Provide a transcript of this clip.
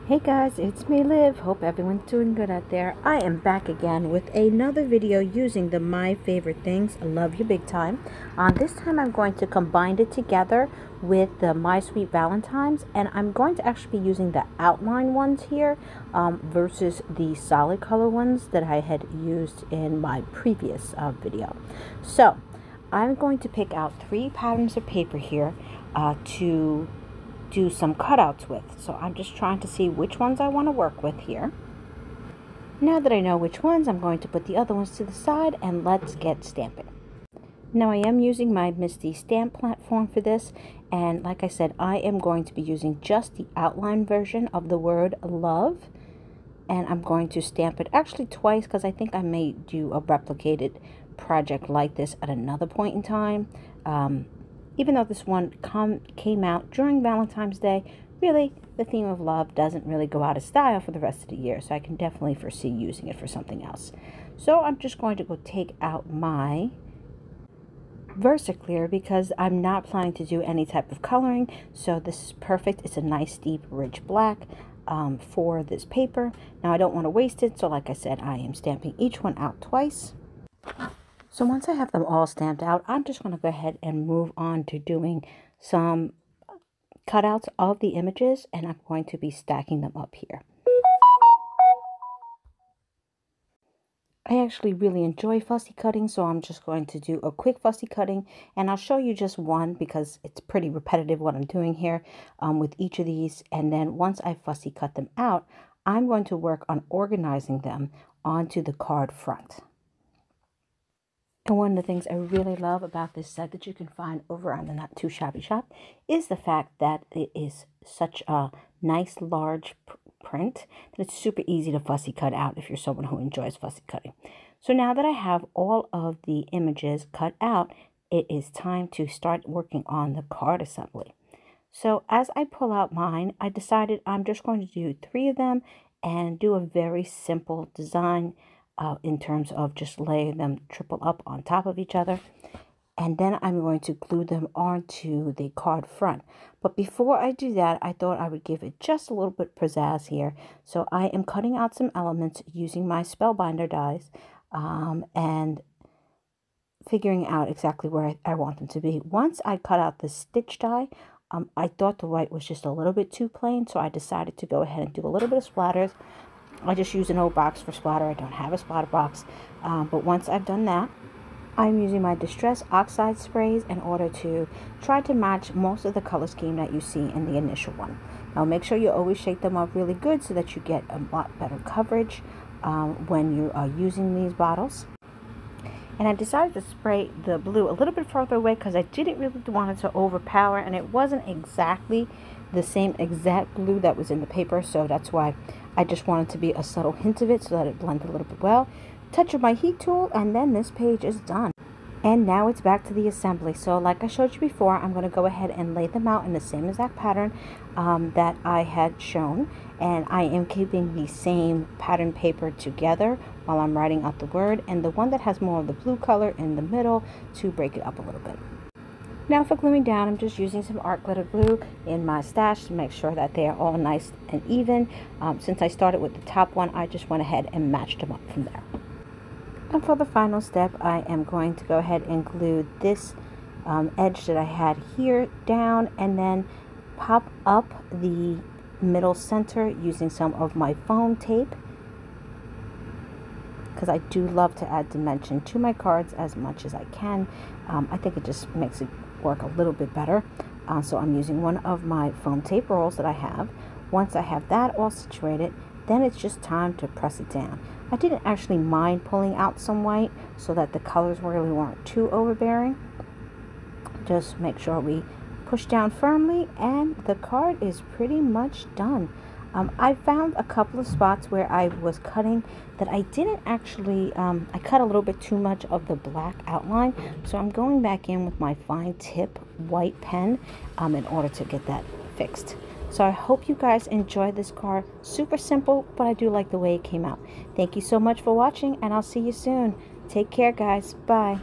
Hey guys, it's me Liv. Hope everyone's doing good out there. I am back again with another video using the My Favorite Things Love You Big Time. This time I'm going to combine it together with the My Sweet Valentines, and I'm going to actually be using the outline ones here versus the solid color ones that I had used in my previous video. So I'm going to pick out 3 patterns of paper here to do some cutouts with. So I'm just trying to see which ones I want to work with here. Now that I know which ones, I'm going to put the other ones to the side and let's get stamping. Now I am using my Misty stamp platform for this, and like I said, I am going to be using just the outline version of the word love, and I'm going to stamp it actually twice because I think I may do a replicated project like this at another point in time. Even though this one came out during Valentine's Day, really, the theme of love doesn't really go out of style for the rest of the year, so I can definitely foresee using it for something else. So I'm just going to go take out my VersaClear because I'm not planning to do any type of coloring, so this is perfect. It's a nice, deep, rich black for this paper. Now, I don't want to waste it, so like I said, I am stamping each one out twice. So once I have them all stamped out, I'm just going to go ahead and move on to doing some cutouts of the images, and I'm going to be stacking them up here. I actually really enjoy fussy cutting, so I'm just going to do a quick fussy cutting, and I'll show you just one because it's pretty repetitive what I'm doing here with each of these. And then once I fussy cut them out, I'm going to work on organizing them onto the card front. And one of the things I really love about this set that you can find over on the Not Too Shabby shop is the fact that it is such a nice large print that it's super easy to fussy cut out if you're someone who enjoys fussy cutting. So now that I have all of the images cut out, it is time to start working on the card assembly. So as I pull out mine, I decided I'm just going to do 3 of them and do a very simple design in terms of just laying them triple up on top of each other. And then I'm going to glue them onto the card front. But before I do that, I thought I would give it just a little bit pizzazz here. So I am cutting out some elements using my Spellbinder dies and figuring out exactly where I want them to be. Once I cut out the stitch die, I thought the white was just a little bit too plain, so I decided to go ahead and do a little bit of splatters. I just use an old box for splatter. I don't have a splatter box. But once I've done that, I'm using my Distress Oxide sprays in order to try to match most of the color scheme that you see in the initial one. Now make sure you always shake them up really good so that you get a lot better coverage when you are using these bottles. And I decided to spray the blue a little bit further away because I didn't really want it to overpower, and it wasn't exactly the same exact blue that was in the paper, so that's why I just wanted to be a subtle hint of it so that it blended a little bit well. Touch of my heat tool, and then this page is done. And now it's back to the assembly. So like I showed you before, I'm going to go ahead and lay them out in the same exact pattern that I had shown. And I am keeping the same pattern paper together while I'm writing out the word, and the one that has more of the blue color in the middle to break it up a little bit. Now for gluing down, I'm just using some art glitter glue in my stash to make sure that they are all nice and even. Since I started with the top one, I just went ahead and matched them up from there. And for the final step, I am going to go ahead and glue this edge that I had here down, and then pop up the middle center using some of my foam tape, because I do love to add dimension to my cards as much as I can. I think it just makes it work a little bit better. So I'm using one of my foam tape rolls that I have. Once I have that all situated, then it's just time to press it down. I didn't actually mind pulling out some white so that the colors really weren't too overbearing. Just make sure we push down firmly, and the card is pretty much done. I found a couple of spots where I was cutting that I didn't actually, I cut a little bit too much of the black outline, so I'm going back in with my fine tip white pen in order to get that fixed. So I hope you guys enjoyed this card. Super simple, but I do like the way it came out. Thank you so much for watching, and I'll see you soon. Take care, guys. Bye.